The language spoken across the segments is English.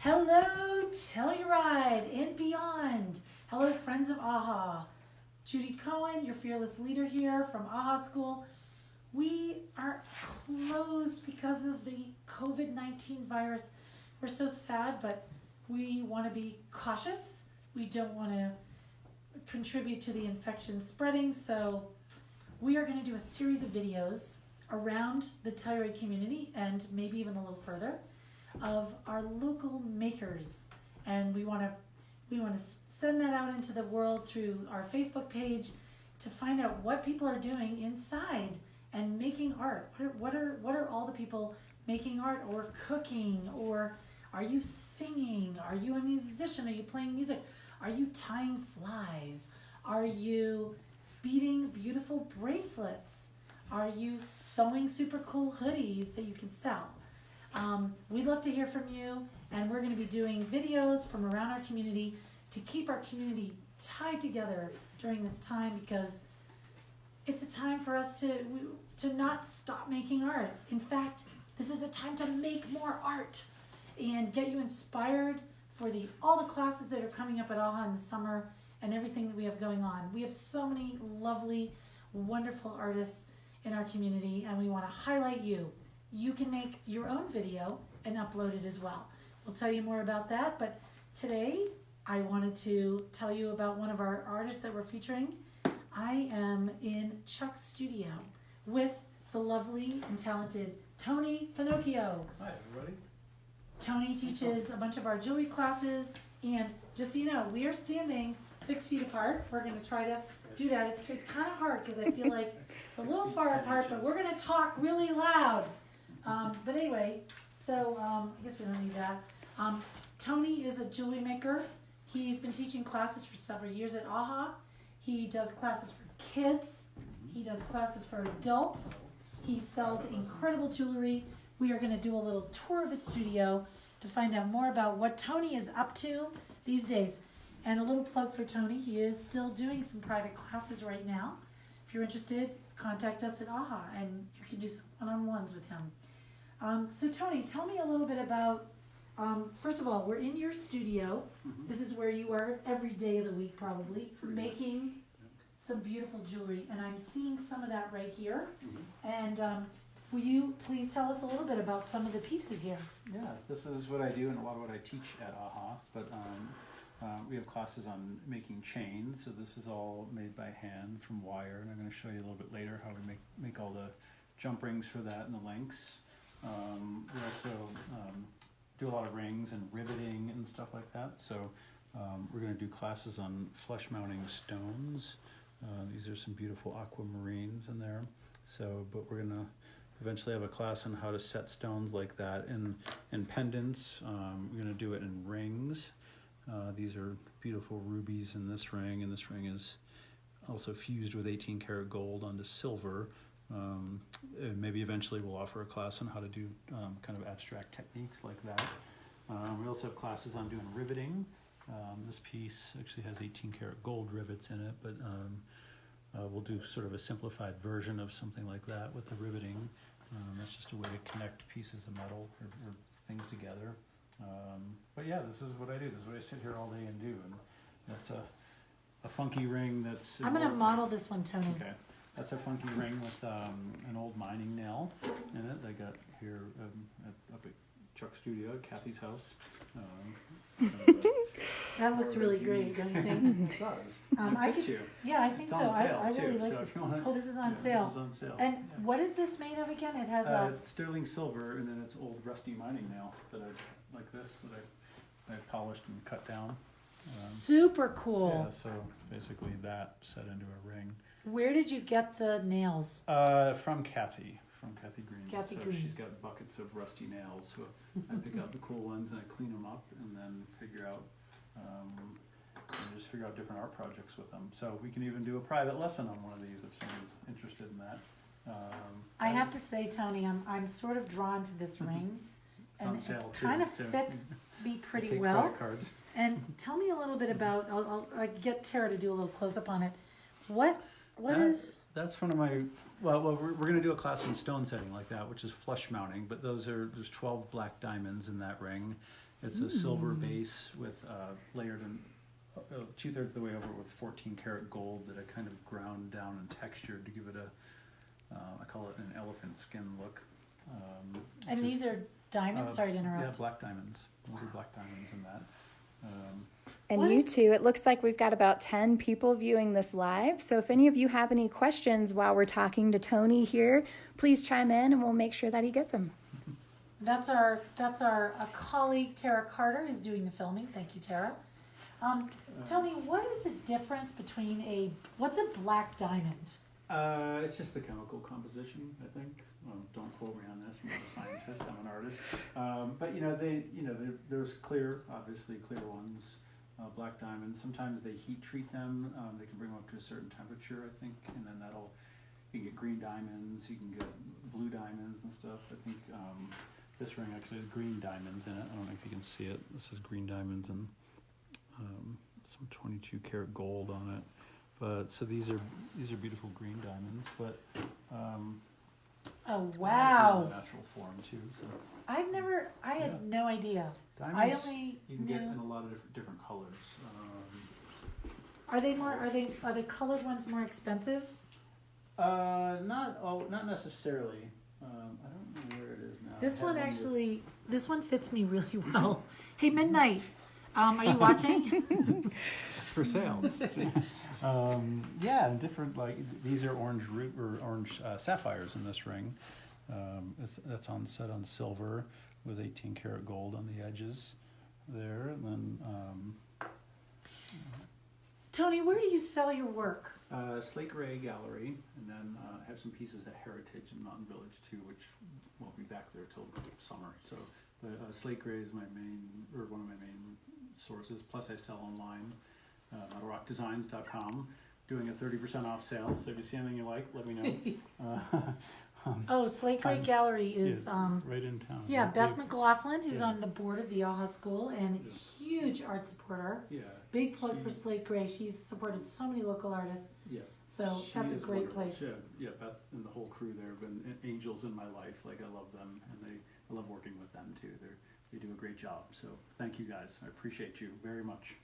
Hello, Telluride and beyond. Hello, friends of Ah Haa. Judy Cohen, your fearless leader here from Ah Haa School. We are closed because of the COVID-19 virus. We're so sad, but we want to be cautious. We don't want to contribute to the infection spreading, so we are going to do a series of videos around the Telluride community and maybe even a little further of our local makers, and we want to send that out into the world through our Facebook page to find out what people are doing inside and making art. What are all the people making art or cooking, or are you singing? Are you a musician? Are you playing music? Are you tying flies? Are you beading beautiful bracelets? Are you sewing super cool hoodies that you can sell? We'd love to hear from you, and we're going to be doing videos from around our community to keep our community tied together during this time, because it's a time for us to not stop making art. In fact, this is a time to make more art and get you inspired for all the classes that are coming up at Ah Haa in the summer and everything that we have going on. We have so many lovely, wonderful artists in our community, and we want to highlight you. You can make your own video and upload it as well. We'll tell you more about that, but today I wanted to tell you about one of our artists that we're featuring. I am in Chuck's studio with the lovely and talented Tony Finocchio. Hi, everybody. Tony teaches a bunch of our jewelry classes, and just so you know, we are standing 6 feet apart. We're going to try to do that. It's kind of hard because I feel like it's a little far apart, but we're going to talk really loud. But anyway, so I guess we don't need that. Tony is a jewelry maker. He's been teaching classes for several years at Ah Haa. He does classes for kids. He does classes for adults. He sells incredible jewelry. We are going to do a little tour of his studio to find out more about what Tony is up to these days. And a little plug for Tony, he is still doing some private classes right now. If you're interested, contact us at Ah Haa and you can do some one-on-ones with him. So Tony, tell me a little bit about, first of all, we're in your studio. This is where you are every day of the week probably, making some beautiful jewelry, and I'm seeing some of that right here. And will you please tell us a little bit about some of the pieces here? Yeah, this is what I do and a lot of what I teach at Ah Haa, but we have classes on making chains, so this is all made by hand from wire, and I'm going to show you a little bit later how we make all the jump rings for that and the links. We also do a lot of rings and riveting and stuff like that, so we're going to do classes on flush mounting stones. These are some beautiful aquamarines in there, but we're going to eventually have a class on how to set stones like that in pendants. We're going to do it in rings. These are beautiful rubies in this ring, and this ring is also fused with 18 karat gold onto silver. Maybe eventually we'll offer a class on how to do kind of abstract techniques like that. We also have classes on doing riveting. This piece actually has 18 karat gold rivets in it, but we'll do sort of a simplified version of something like that with the riveting. That's just a way to connect pieces of metal or things together. But yeah, this is what I do. This is what I sit here all day and do. And that's a funky ring that's... I'm going to model this one, Tony. Okay. That's a funky ring with an old mining nail in it. I got here up at Chuck's studio at Kathy's house. That looks really great, don't you think? It does. I could, you. Yeah, I think so. I really like this. Oh, this is on sale. This is on sale. And what is this made of again? It has sterling silver, and then it's old rusty mining nail that like this that I polished and cut down. Super cool. Yeah, so basically that set into a ring. Where did you get the nails? From Kathy Green. Kathy Green. She's got buckets of rusty nails, so I pick out the cool ones and I clean them up and then figure out different art projects with them. So we can even do a private lesson on one of these if someone's interested in that. I have to say, Tony, I'm sort of drawn to this ring. It's on sale it kind of fits me pretty well. Credit cards. And tell me a little bit about, I'll get Tara to do a little close-up on it. What is... That's one of my, well we're going to do a class on stone setting like that, which is flush mounting, but there's 12 black diamonds in that ring, It's a silver base with layered in 2/3 of the way over with 14 karat gold that I kind of ground down and textured to give it I call it an elephant skin look. And these are diamonds? Sorry to interrupt. Yeah, black diamonds. Those are black diamonds in that. And What? you two, it looks like we've got about 10 people viewing this live. So if any of you have any questions while we're talking to Tony here, please chime in and we'll make sure that he gets them. That's our colleague Tara Carter who's doing the filming. Thank you, Tara. Tony, what is the difference between what's a black diamond? It's just the chemical composition, I think. Don't quote me on this. I'm not a scientist. I'm an artist. But there's obviously clear ones, black diamonds. Sometimes they heat treat them. They can bring them up to a certain temperature, I think, and then you can get green diamonds. You can get blue diamonds and stuff. I think this ring actually has green diamonds in it. I don't know if you can see it. This is green diamonds and some 22 karat gold on it. But so these are beautiful green diamonds, but Oh wow! Natural form too. So I had no idea. diamonds I only you can knew. get in a lot of different colors. Are the colored ones more expensive? Not necessarily. I don't know where it is now. This one fits me really well. Hey, Midnight, are you watching? It's for sale. And different, like these are orange sapphires in this ring. That's set on silver with 18 karat gold on the edges there, and then. Tony, where do you sell your work? Slate Gray Gallery, and then I have some pieces at Heritage in Mountain Village too, which won't be back there till summer. So, Slate Gray is one of my main sources. Plus, I sell online, MetalRockDesigns.com, doing a 30% off sale. So if you see anything you like, let me know. Slate Gray Gallery is right in town. Yeah, right? Beth McLaughlin, who's on the board of the Ah Haa School and huge art supporter. Yeah. Big plug for Slate Gray. She's supported so many local artists. Yeah. So that's a great place. Yeah, Beth and the whole crew there have been angels in my life. Like I love them, and I love working with them too. They do a great job. So thank you guys. I appreciate you very much.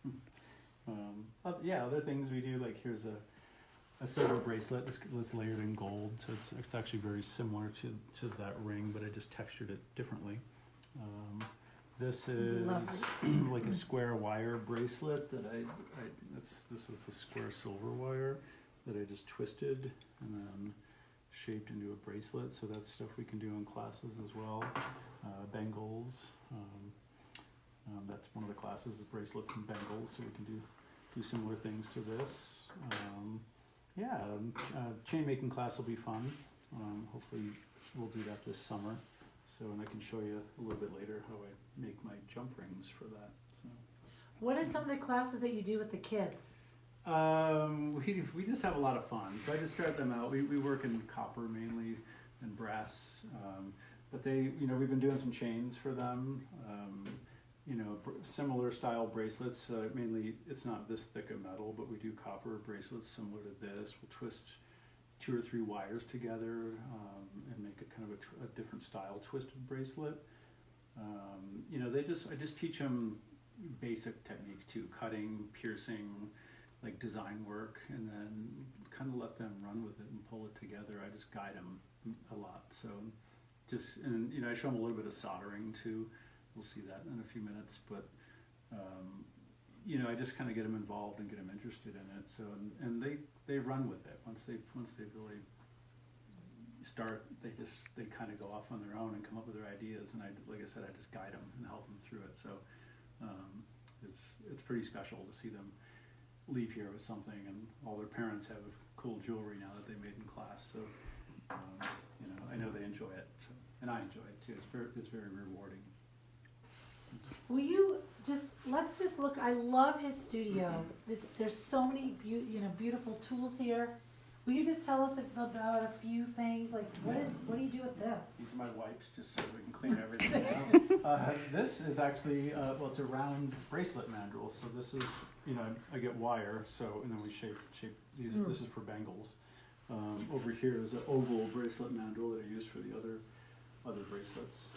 Other things we do, like here's a silver bracelet that's layered in gold, so it's actually very similar to that ring, but I just textured it differently. This is like a square wire bracelet that this is the square silver wire that I just twisted and then shaped into a bracelet. So that's stuff we can do in classes as well. Bangles. That's one of the classes is bracelets and bangles, so we can do similar things to this. Chain making class will be fun. Hopefully we'll do that this summer. So, and I can show you a little bit later how I make my jump rings for that. So, what are some of the classes that you do with the kids? we just have a lot of fun. So I just start them out. We work in copper mainly and brass, but we've been doing some chains for them. Similar style bracelets. Mainly, it's not this thick of metal, but we do copper bracelets similar to this. We'll twist 2 or 3 wires together and make it kind of a different style twisted bracelet. I just teach them basic techniques too: cutting, piercing, like design work, and then kind of let them run with it and pull it together. I just guide them a lot. So I show them a little bit of soldering too. We'll see that in a few minutes, but I just kind of get them involved and get them interested in it. So and they run with it once they really start. They kind of go off on their own and come up with their ideas. And like I said, I just guide them and help them through it. So it's pretty special to see them leave here with something, and all their parents have cool jewelry now that they made in class. So I know they enjoy it, and I enjoy it too. It's very rewarding. Will you let's just look. I love his studio. There's so many beautiful tools here. Will you just tell us about a few things? Like what do you do with this? These are my wipes, just so we can clean everything out. This is actually it's a round bracelet mandrel. So this is I get wire, and then we shape these. This is for bangles. Over here is an oval bracelet mandrel that I use for the other bracelets.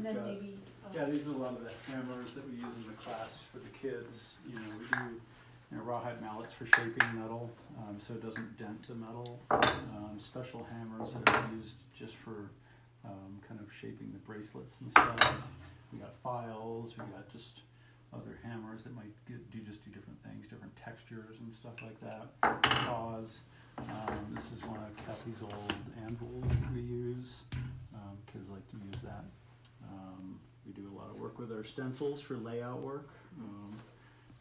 And then got- maybe, Yeah, these are a lot of the hammers that we use in the class for the kids. You know, we do rawhide mallets for shaping metal, so it doesn't dent the metal. Special hammers that are used just for kind of shaping the bracelets and stuff. We got files, we got just other hammers that might do different things, different textures and stuff like that. Saws. This is one of Kathy's old anvils that we use. Kids like to use that. We do a lot of work with our stencils for layout work.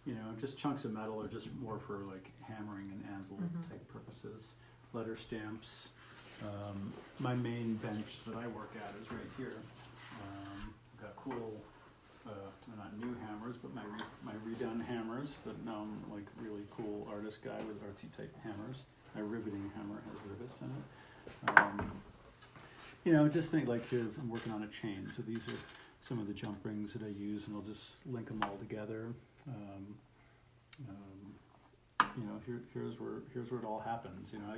You know, just chunks of metal are just more for like hammering and anvil type purposes. Letter stamps. My main bench that I work at is right here. Got cool, they're not new hammers, but my redone hammers that now I'm like really cool artist guy with artsy type hammers. My riveting hammer has rivets in it. You know, just think like here's, I'm working on a chain, so these are some of the jump rings that I use, and I'll just link them all together. You know, here's where it all happens. You know,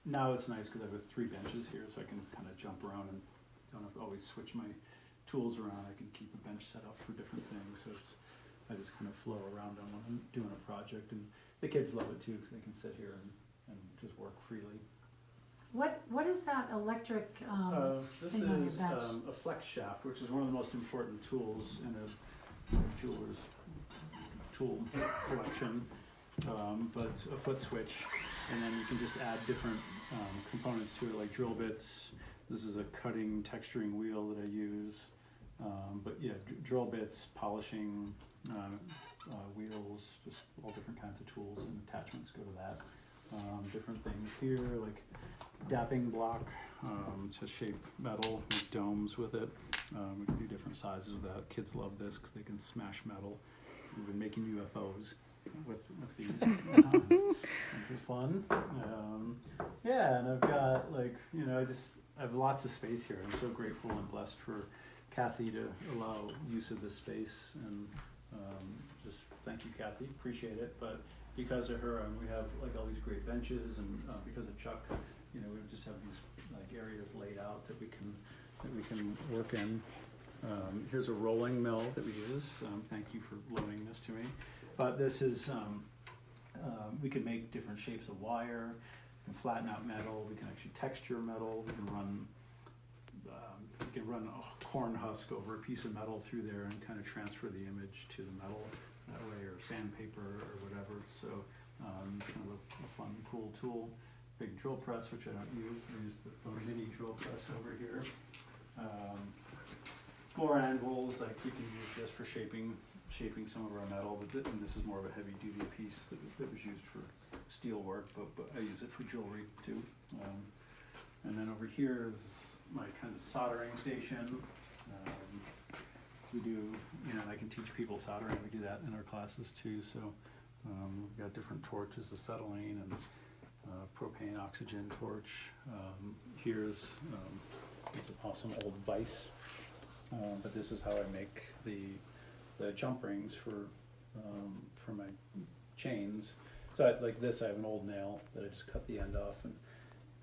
now it's nice because I have 3 benches here, so I can kind of jump around and don't have to always switch my tools around. I can keep a bench set up for different things, so I just kind of flow around on when I'm doing a project, and the kids love it too because they can sit here and just work freely. what is that electric, This thing on your is bench? a flex shaft, which is one of the most important tools in a jeweler's tool collection. But it's a foot switch, and then you can just add different components to it, like drill bits. This is a cutting, texturing wheel that I use. But yeah, drill bits, polishing, wheels, just all different kinds of tools and attachments go to that. Different things here, like dapping block to shape metal, make domes with it. We can do different sizes with that. Kids love this because they can smash metal. We've been making UFOs with these, which is fun. Yeah, and I've got like, you know, I have lots of space here. I'm so grateful and blessed for Kathy to allow use of this space, and just thank you, Kathy, appreciate it. But because of her, we have like all these great benches, and because of Chuck, you know, we just have these like areas laid out that we can work in. Here's a rolling mill that we use. Thank you for loaning this to me. But this is, we can make different shapes of wire, we can flatten out metal, we can actually texture metal, we can run a corn husk over a piece of metal through there and kind of transfer the image to the metal that way, or sandpaper or whatever. So kind of a fun, cool tool. Big drill press, which I don't use. I use the mini drill press over here. More anvils, like we can use this for shaping some of our metal, and this is more of a heavy duty piece that was used for steel work, but I use it for jewelry too. And then over here is my kind of soldering station. We do, you know, I can teach people soldering, we do that in our classes too, so we've got different torches, acetylene and propane oxygen torch. Here's it's an awesome old vise. But this is how I make the jump rings for my chains. So like this, I have an old nail that I just cut the end off, and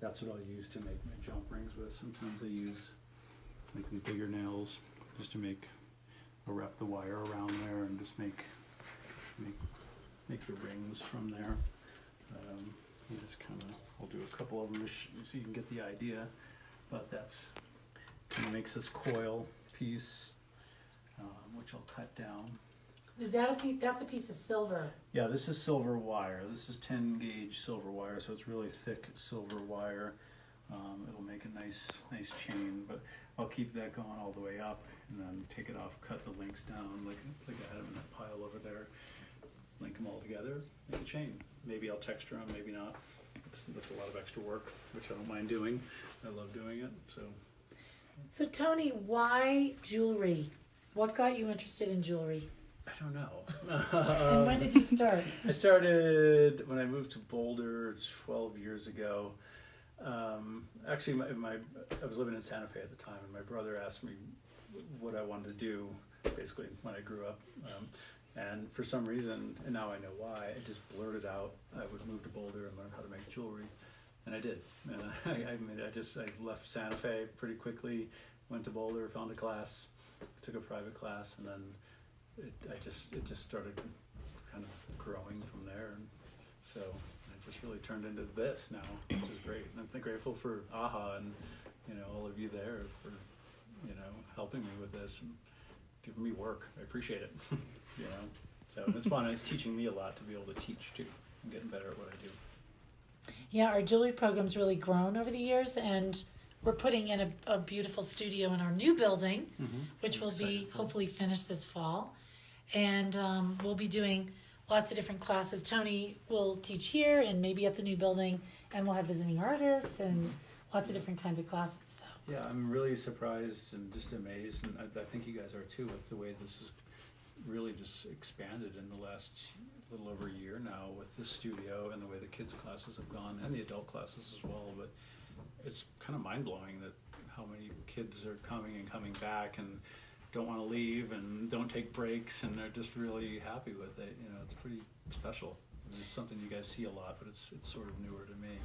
that's what I'll use to make my jump rings with. Sometimes I use like these bigger nails just to wrap the wire around there and just make the rings from there. You just kind of, I'll do a couple of them so you can get the idea, but that's kind of makes this coil piece, which I'll cut down. Is that a piece? That's a piece of silver. Yeah, this is silver wire. This is 10 gauge silver wire, so it's really thick silver wire. It'll make a nice chain, but I'll keep that going all the way up, and then take it off, cut the links down like I had them in that pile over there. Link them all together, make a chain. Maybe I'll texture them, maybe not. That's a lot of extra work, which I don't mind doing. I love doing it. So Tony, why jewelry? What got you interested in jewelry? I don't know. And when did you start? I started when I moved to Boulder 12 years ago. Actually, I was living in Santa Fe at the time, and my brother asked me what I wanted to do, basically, when I grew up. And for some reason, and now I know why, I just blurted out I would move to Boulder and learn how to make jewelry. And I did. And I left Santa Fe pretty quickly, went to Boulder, found a class, took a private class, and then it just started kind of growing from there, and so it just really turned into this now, which is great. And I'm grateful for AHA and all of you there for helping me with this and giving me work. I appreciate it. So it's fun. And it's teaching me a lot to be able to teach too. I'm getting better at what I do. Yeah, our jewelry program's really grown over the years, and we're putting in a beautiful studio in our new building, which will be hopefully finished this fall. And we'll be doing lots of different classes. Tony will teach here and maybe at the new building, and we'll have visiting artists and lots of different kinds of classes. So. Yeah, I'm really surprised and just amazed, and I think you guys are too, with the way this has really just expanded in the last little over a year now with this studio and the way the kids' classes have gone and the adult classes as well. But it's kind of mind-blowing that how many kids are coming and coming back and don't want to leave and don't take breaks, and they're just really happy with it. It's pretty special. I mean, it's something you guys see a lot, but it's sort of newer to me,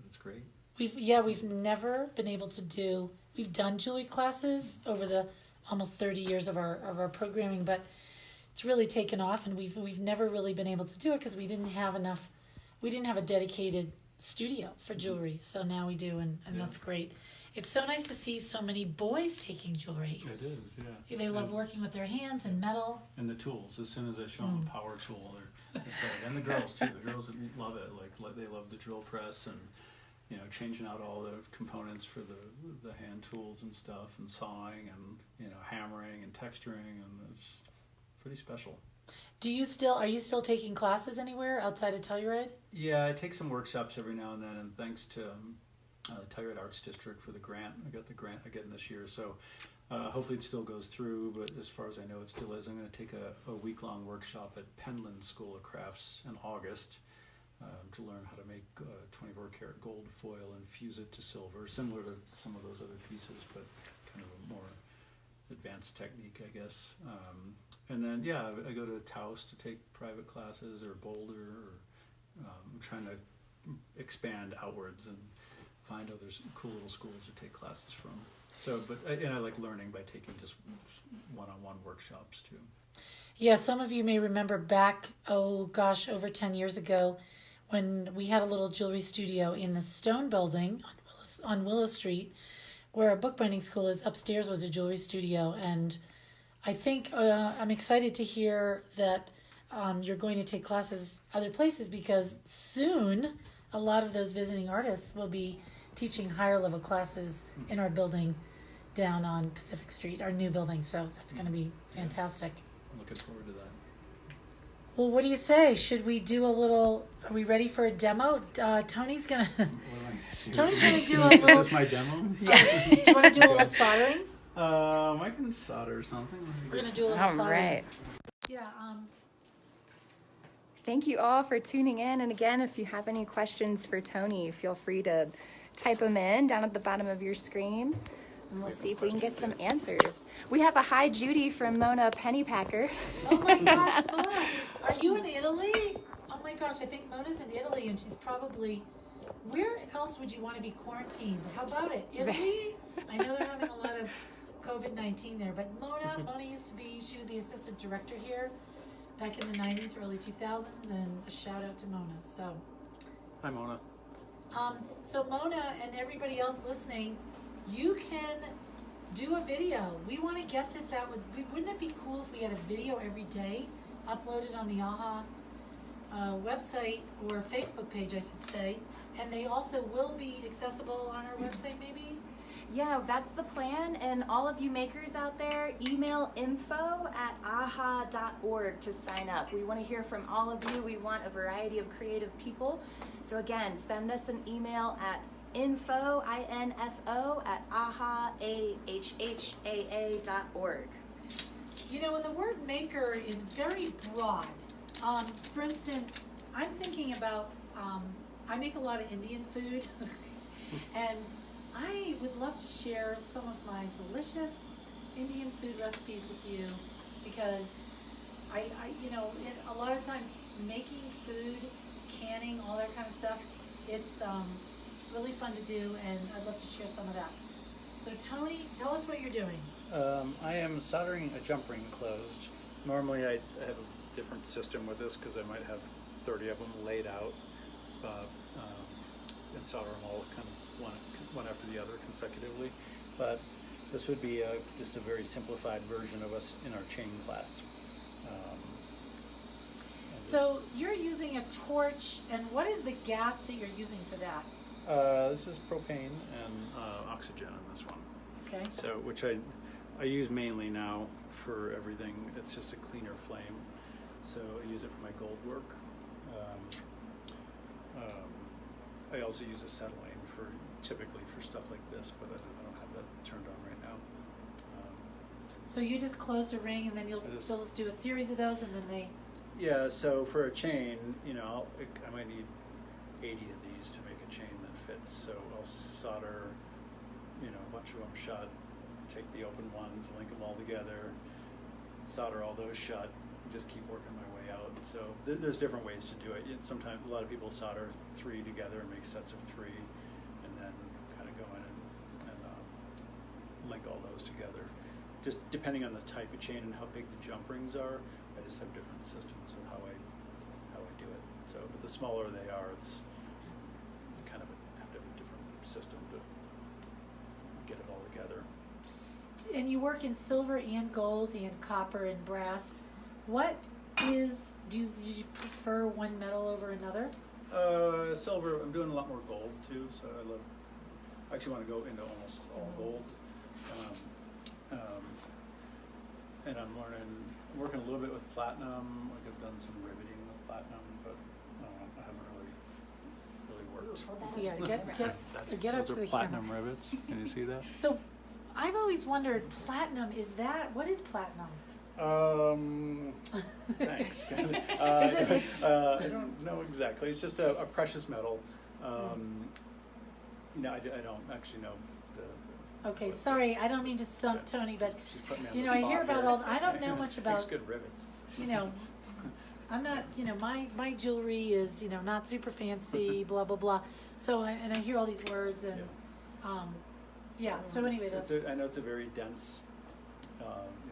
it's great. We've never been able to do. We've done jewelry classes over the almost 30 years of our programming, but it's really taken off, and we've never really been able to do it because we didn't have enough. We didn't have a dedicated studio for jewelry, so now we do, and that's great. It's so nice to see so many boys taking jewelry. It is, yeah. They love working with their hands and metal. And the tools. As soon as I show them a power tool, they're excited. And the girls too. The girls love it. Like they love the drill press and changing out all the components for the hand tools and stuff, and sawing and hammering and texturing, and it's pretty special. Are you still taking classes anywhere outside of Telluride? Yeah, I take some workshops every now and then, and thanks to Telluride Arts District for the grant. I got the grant again this year, so hopefully it still goes through, but as far as I know it still is. I'm going to take a week-long workshop at Penland School of Crafts in August to learn how to make 24 karat gold foil and fuse it to silver, similar to some of those other pieces, but kind of a more advanced technique, I guess. And then, I go to Taos to take private classes, or Boulder, or I'm trying to expand outwards and find other cool little schools to take classes from. So, I like learning by taking just one-on-one workshops too. Yeah, some of you may remember back, over 10 years ago, when we had a little jewelry studio in the Stone Building on Willow Street, where our bookbinding school is. Upstairs was a jewelry studio, and I think I'm excited to hear that you're going to take classes other places, because soon a lot of those visiting artists will be teaching higher level classes in our building down on Pacific Street, our new building. So that's going to be fantastic. I'm looking forward to that. Well, what do you say? Should we do a little? Are we ready for a demo? Tony's gonna. Tony's gonna do a little. Is this my demo? Yeah. Do you want to do a little soldering? I can solder something. We're gonna do a little soldering. All right. Yeah. Thank you all for tuning in. And again, if you have any questions for Tony, feel free to type them in down at the bottom of your screen, and we'll see if we can get some answers. We have a hi Judy from Mona Pennypacker. Oh my gosh, Mona, are you in Italy? Oh my gosh, I think Mona's in Italy, and she's probably. Where else would you want to be quarantined? How about it? Italy? I know they're having a lot of COVID-19 there, but Mona used to be. She was the assistant director here back in the 90s, early 2000s, and a shout out to Mona. So. Hi, Mona. So Mona and everybody else listening, you can do a video. We want to get this out. Wouldn't it be cool if we had a video every day uploaded on the AHA website, or Facebook page, I should say, and they also will be accessible on our website, maybe? Yeah, that's the plan. And all of you makers out there, email info@aha.org to sign up. We want to hear from all of you. We want a variety of creative people. So again, send us an email at info@aha.org. You know, and the word maker is very broad. For instance, I'm thinking about, I make a lot of Indian food, and I would love to share some of my delicious Indian food recipes with you, because a lot of times making food, canning, all that kind of stuff, it's really fun to do, and I'd love to share some of that. So Tony, tell us what you're doing. I am soldering a jump ring closed. Normally I have a different system with this because I might have 30 of them laid out and solder them all kind of one after the other consecutively. But this would be just a very simplified version of us in our chain class. So you're using a torch, and what is the gas that you're using for that? This is propane and oxygen in this one. Okay. So, which I use mainly now for everything. It's just a cleaner flame. So I use it for my gold work. I also use acetylene typically for stuff like this, but I don't have that turned on right now. So you just closed a ring, and then they'll just do a series of those, and then they. Yeah. So for a chain, I might need 80 of these to make a chain that fits. So I'll solder, a bunch of them shut, take the open ones, link them all together, solder all those shut, and just keep working my way out. So there's different ways to do it. Sometimes a lot of people solder 3 together and make sets of 3, and then kind of go in and link all those together. Just depending on the type of chain and how big the jump rings are, I just have different systems of how I do it. So, but the smaller they are, it's you kind of have to have a different system to get it all together. And you work in silver and gold and copper and brass. Did you prefer one metal over another? Silver. I'm doing a lot more gold too, so I actually want to go into almost all gold. And I'm working a little bit with platinum. Like I've done some riveting with platinum, but I haven't really worked. Yeah, get up Those to are the platinum camera. rivets. Can you see that? So, I've always wondered, platinum, what is platinum? Thanks. I don't know exactly. It's just a precious metal. I don't actually know the. Okay, sorry, I don't mean to stump Tony, but She's putting me on the I spot hear about here. I don't know much about. Makes good rivets. I'm not, my jewelry is, not super fancy, blah blah blah. So I hear all these words and, So anyway, I know it's a very dense.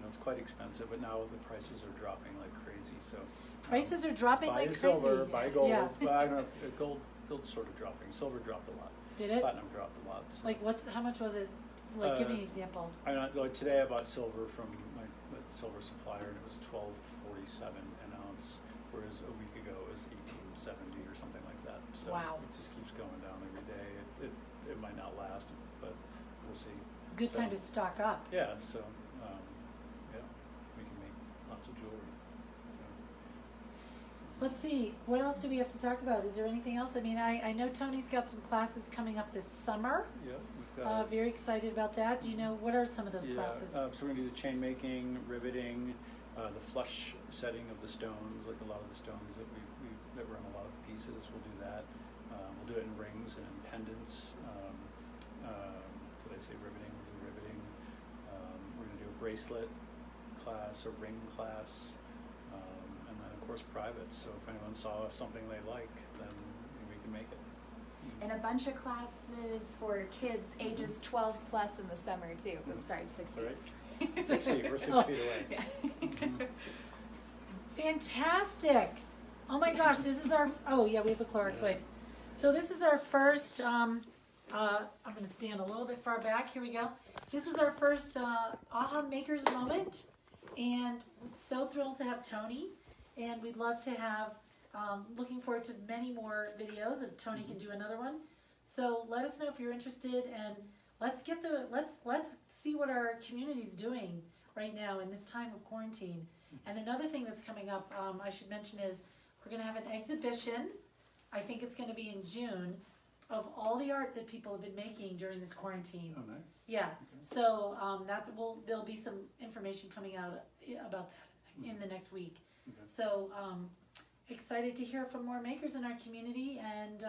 It's quite expensive, but now the prices are dropping like crazy. So prices are dropping like crazy. Buy silver, buy gold. Yeah. Well, I don't know. Gold's sort of dropping. Silver dropped a lot. Did it? Platinum dropped a lot. So. Like how much was it? Like give me an example. Today I bought silver from my silver supplier, and it was $12.47 an ounce, whereas a week ago it was $18.70 or something like that. So wow. It just keeps going down every day. It might not last, but we'll see. Good time to stock up. Yeah. So. We can make lots of jewelry. Let's see, what else do we have to talk about? Is there anything else? I mean, I know Tony's got some classes coming up this summer. Yeah, we've got. Very excited about that. Do you know, what are some of those classes? So we're going to do the chain making, riveting, the flush setting of the stones, like a lot of the stones that were in a lot of pieces, we'll do that. We'll do it in rings and in pendants. Did I say riveting? We'll do riveting. We're going to do a bracelet class, a ring class, and then of course private. So if anyone saw something they like, then we can make it. And a bunch of classes for kids ages 12 plus in the summer too. Oops, sorry, 6 feet. Right. 6 feet. We're 6 feet away. Yeah. Fantastic! Oh my gosh, this is our. Oh yeah, we have the Clorox wipes. So this is our first. I'm going to stand a little bit far back. Here we go. This is our first AHA Makers moment. And so thrilled to have Tony, and we'd love to have, looking forward to many more videos, and Tony can do another one. So let us know if you're interested, and let's see what our community's doing right now in this time of quarantine. And another thing that's coming up, I should mention, is we're going to have an exhibition. I think it's going to be in June, of all the art that people have been making during this quarantine. Oh, nice. Yeah, so there'll be some information coming out about that in the next week. Okay. So excited to hear from more makers in our community, and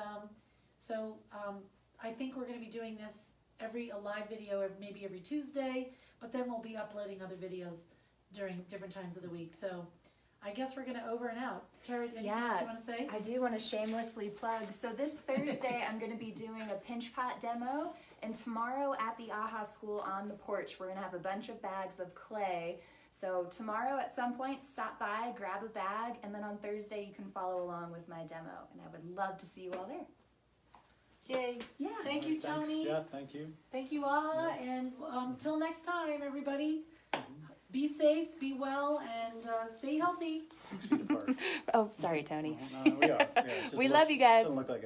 I think we're going to be doing this a live video maybe every Tuesday, but then we'll be uploading other videos during different times of the week. So I guess we're going to over and out. Tara, anything else you want to say? I do want to shamelessly plug. So this Thursday, I'm going to be doing a pinch pot demo And tomorrow at the Ah Haa School on the porch, we're going to have a bunch of bags of clay. So tomorrow at some point, stop by, grab a bag, and then on Thursday you can follow along with my demo. And I would love to see you all there. Yay. Yeah. Thank you, Thanks. Tony. Yeah, thank you. Thank you, Aha. And until next time, everybody, be safe, be well, and stay healthy. 6 feet apart. Oh, sorry, Tony. No, we are. Yeah, it just We love you guys. Doesn't look like it.